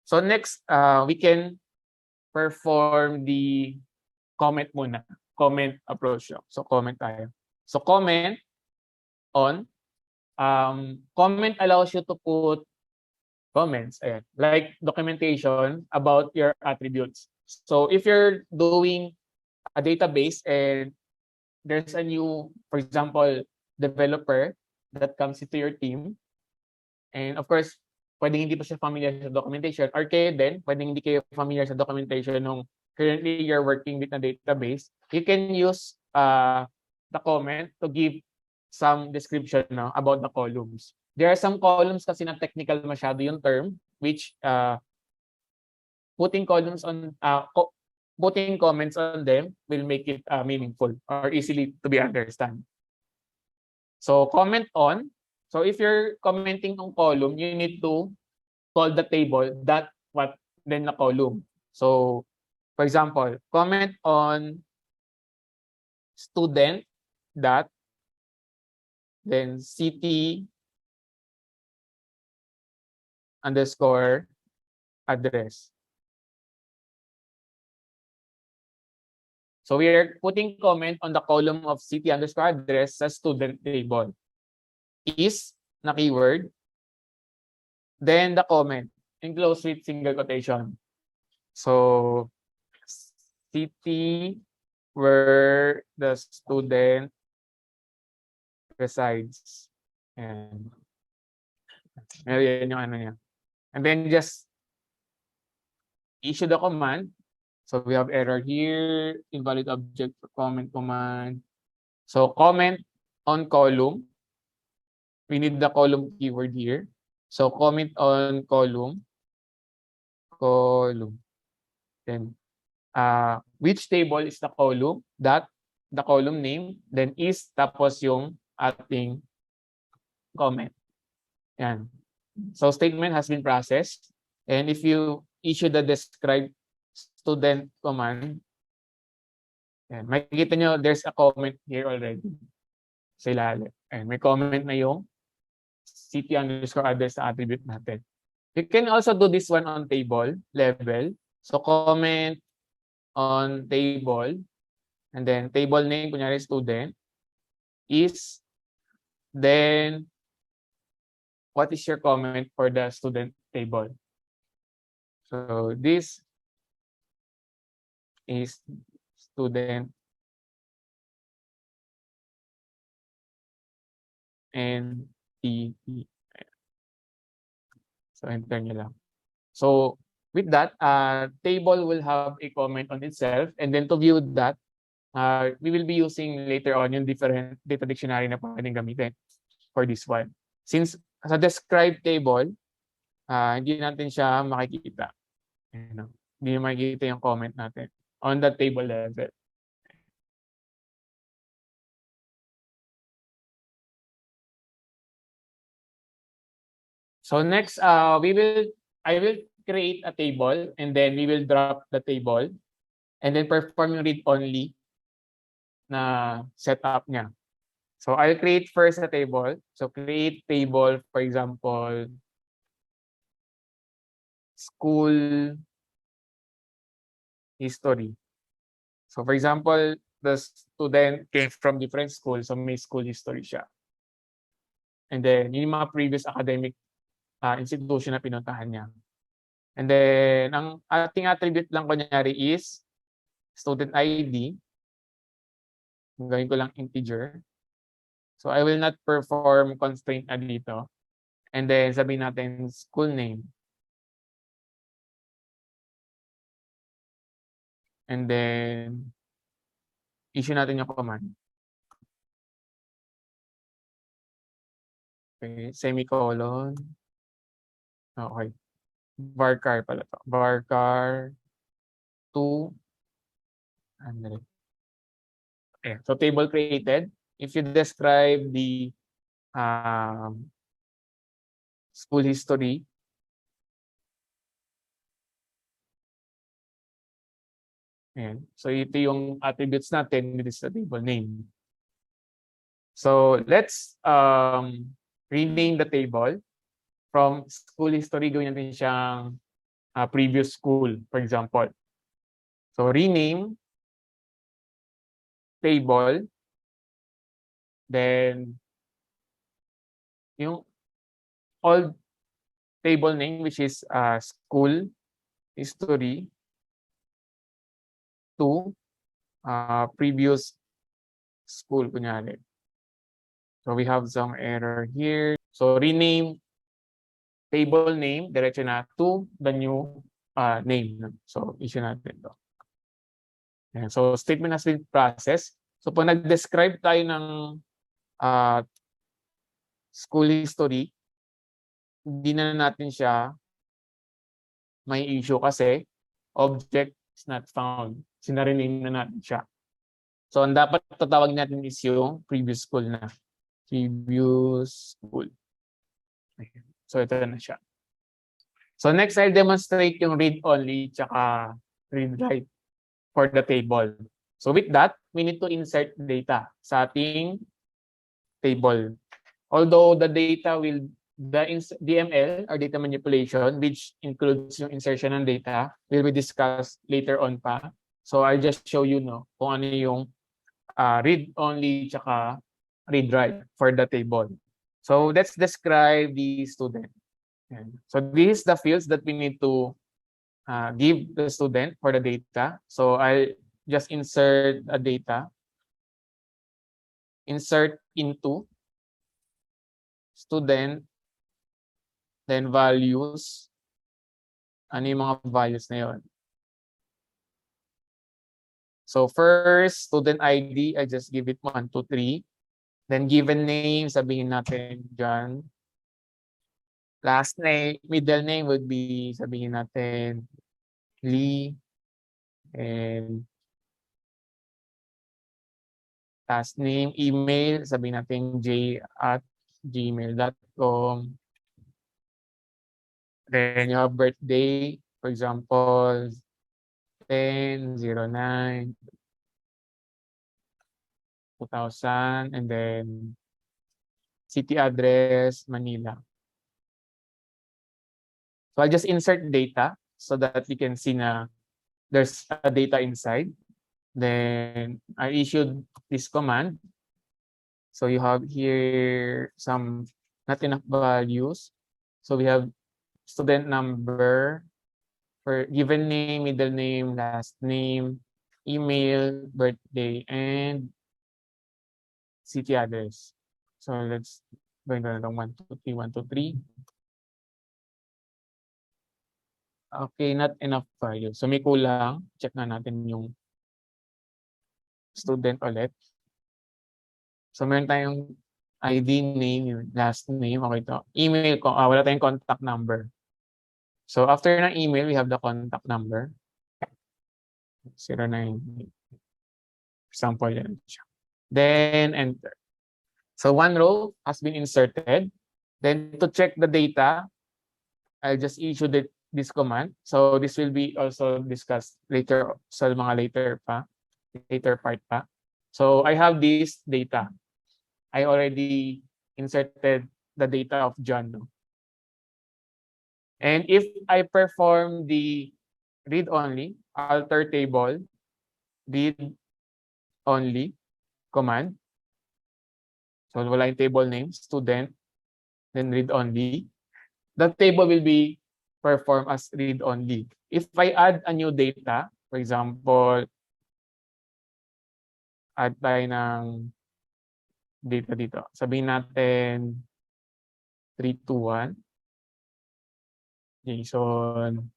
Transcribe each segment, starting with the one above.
So next, we can perform the comment muna. Comment approach. So comment tayo. So comment on. Comment allows you to put comments, like documentation about your attributes. So if you're doing a database and there's a new, for example, developer that comes into your team, and of course, pwedeng hindi pa siya familiar sa documentation, or kayo din, pwedeng hindi kayo familiar sa documentation nung currently you're working with a database, you can use the comment to give some description about the columns. There are some columns kasi na technical masyado yung term, which putting comments on them will make it meaningful or easily to be understand. So comment on. So if you're commenting on column, you need to call the table that what then the column. So for example, comment on student that then city underscore address. So we are putting comment on the column of city underscore address sa student table. Is na keyword. Then the comment, enclosed with single quotation. So city where the student resides. And yan yung ano niya. And then just issue the command. So we have error here, invalid object for comment command. So comment on column. We need the column keyword here. So comment on column. Then which table is the column? That the column name. Then is tapos yung ating comment. Yan. So statement has been processed. And if you issue the describe student command, yan, makikita nyo there's a comment here already sa ilalim. And may comment na yung city underscore address sa attribute natin. You can also do this one on table level. So comment on table and then table name, kunyari student, is then what is your comment for the student table? So this is student and TE. So enter nyo lang. So with that, table will have a comment on itself, and then to view that, we will be using later on yung different data dictionary na pwedeng gamitin for this one. Since sa describe table, hindi natin siya makikita. Hindi makikita yung comment natin on the table level. So next, I will create a table and then we will drop the table and then perform yung read only na setup niya. So I'll create first a table. So create table, for example, school history. So for example, the student came from different schools, so may school history siya. And then yung mga previous academic institution na pinuntahan niya. And then ang ating attribute lang kunyari is student ID. Gawin ko lang integer. So I will not perform constraint na dito. And then sabihin natin school name. And then issue natin yung command. Okay, semicolon. Okay. Varchar pala to. Varchar 2. Okay. So table created. If you describe the school history, ayan. So ito yung attributes natin with this table name. So let's rename the table from school history. Gawin natin siyang previous school, for example. So rename table, then yung old table name, which is school history, to previous school, kunyari. So we have some error here. So rename table name, diretso na to the new name. So issue natin to. Ayan. So statement has been processed. So pag nag-describe tayo ng school history, hindi na natin siya may issue kasi object is not found. Sinarename na natin siya. So ang dapat tatawag natin is yung previous school na. Previous school. So ito na siya. So next, I'll demonstrate yung read-only tsaka read-write for the table. So with that, we need to insert data sa ating table. Although the data will, the DML or data manipulation, which includes yung insertion ng data, will be discussed later on pa. So I'll just show you kung ano yung read-only tsaka read-write for the table. So let's describe the student. So this is the fields that we need to give the student for the data. So I'll just insert a data. Insert into student, then values. Ano yung mga values na yun? So first, student ID, I just give it 1, 2, 3. Then given name, sabihin natin dyan. Last name, middle name would be, sabihin natin, Lee. And last name, email, sabihin natin j@gmail.com. Then you have birthday, for example, 10/09/2000, and then city address, Manila. So I'll just insert data so that you can see na there's a data inside. Then I issued this command. So you have here some not enough values. So we have student number, for given name, middle name, last name, email, birthday, and city address. So let's go into 1, 2, 3, 1, 2, 3. Okay, not enough value. So may kulang. Check na natin yung student ulit. So meron tayong ID, name, last name. Okay to. Email ko. Wala tayong contact number. So after ng email, we have the contact number. 09. Example yan siya. Then enter. So one row has been inserted. Then to check the data, I'll just issue this command. So this will be also discussed later sa mga later part pa. So I have this data. I already inserted the data of John. And if I perform the read-only, alter table, read-only command. So wala yung table name, student, then read-only. The table will be performed as read-only. If I add a new data, for example, add tayo ng data dito. Sabihin natin 321. Jason.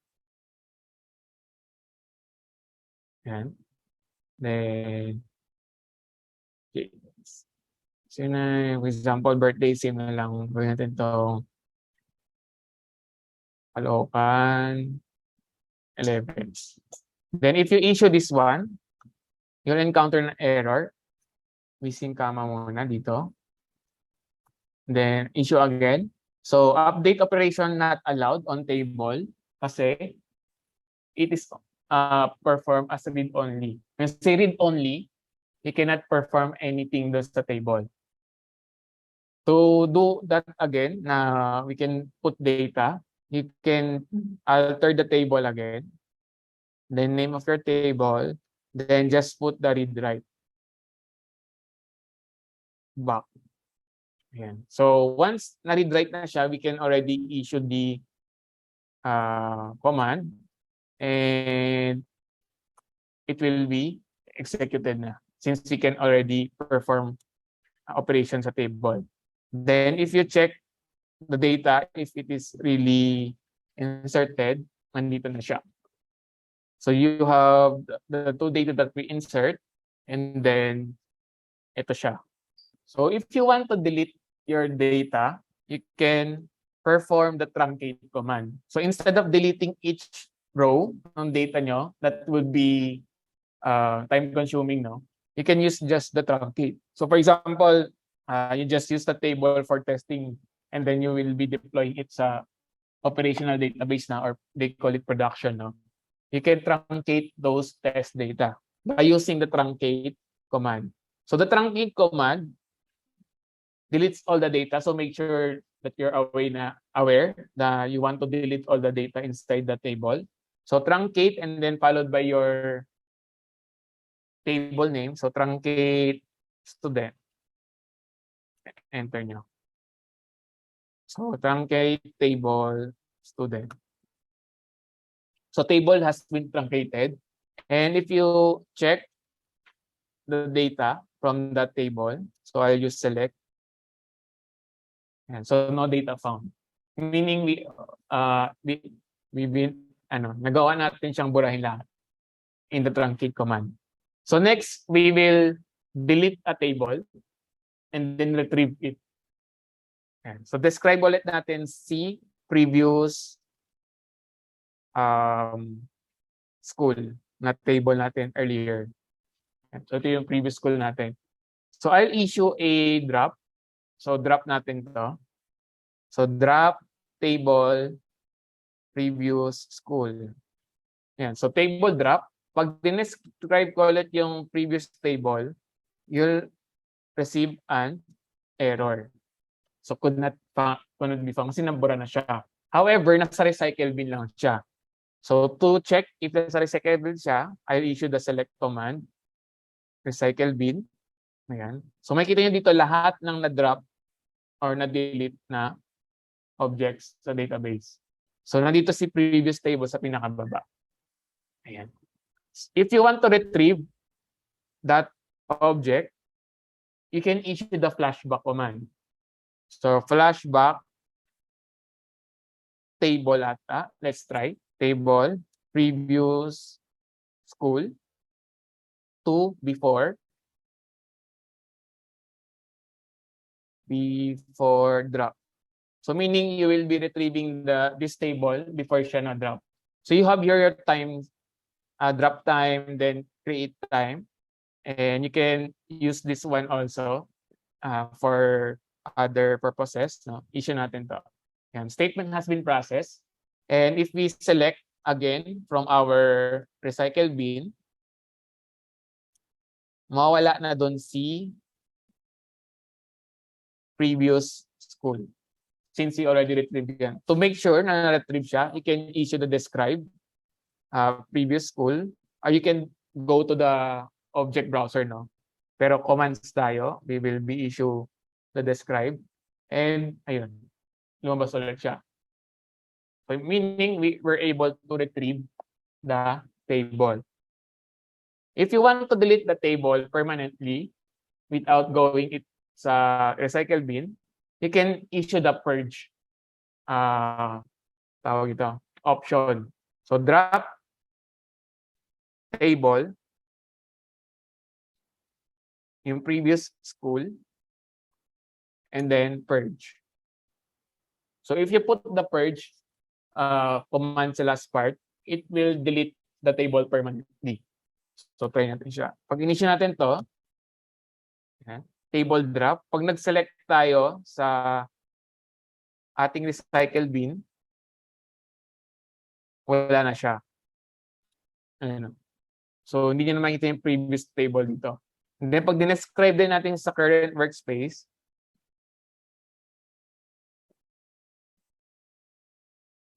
Yan. Then, so na, for example, birthday, same na lang. Gawin natin itong Caloocan 11. Then if you issue this one, you'll encounter an error. Missing comma muna dito. Then issue again. So update operation not allowed on table kasi it is performed as read-only. When say read-only, you cannot perform anything doon sa table. To do that again, na we can put data you can alter the table again, then name of your table, then just put the read write back. Ayan. So once na-read write na siya, we can already issue the command and it will be executed na since we can already perform operation sa table. Then if you check the data, if it is really inserted, nandito na siya. So you have the two data that we insert and then ito siya. So if you want to delete your data, you can perform the truncate command. So instead of deleting each row ng data nyo, that would be time consuming, no? You can use just the truncate. So for example, you just use the table for testing and then you will be deploying it sa operational database na, or they call it production, no? You can truncate those test data by using the truncate command. So the truncate command deletes all the data. So make sure that you're aware that you want to delete all the data inside the table. So truncate and then followed by your table name. So truncate student. Enter nyo. So truncate table student. So table has been truncated. And if you check the data from that table, so I'll use select. And so no data found. Meaning nagawa natin siyang burahin lahat in the truncate command. So next, we will delete a table and then retrieve it. And so describe ulit natin si previous school na table natin earlier. And so ito yung previous school natin. So I'll issue a drop. So drop natin to. So drop table previous school. Yan. So table drop. Pag dinescribe ko ulit yung previous table, you'll receive an error. So could not be found kasi nabura na siya. However, nasa recycle bin lang siya. So to check if nasa recycle bin siya, I'll issue the select command. Recycle bin. Ayan. So makikita nyo dito lahat ng na-drop or na-delete na objects sa database. So nandito si previous table sa pinakababa. Ayan. If you want to retrieve that object, you can issue the flashback command. So flashback table ata. Let's try. Table previous school to before drop. So meaning you will be retrieving this table before siya na drop. So you have your time, drop time, then create time, and you can use this one also for other purposes. No? Issue natin to. Yan. Statement has been processed, and if we select again from our recycle bin, mawala na doon si previous school. Since you already retrieved yan. To make sure na na-retrieve siya, you can issue the describe previous school, or you can go to the object browser, no? Pero commands tayo, we will be issue the describe, and ayun, lumabas ulit siya. So meaning we were able to retrieve the table. If you want to delete the table permanently without going it sa recycle bin, you can issue the purge tawag ito, option. So drop table yung previous school and then purge. So if you put the purge command sa last part, it will delete the table permanently. So try natin siya. Pag inisyo natin to, table drop, pag nag-select tayo sa ating recycle bin, wala na siya. Ano. So hindi nyo na makita yung previous table dito. And then pag dinescribe din natin sa current workspace,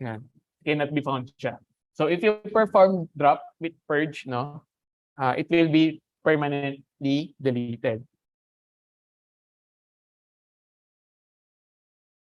Yan. Cannot be found siya. So if you perform drop with purge, no, it will be permanently deleted.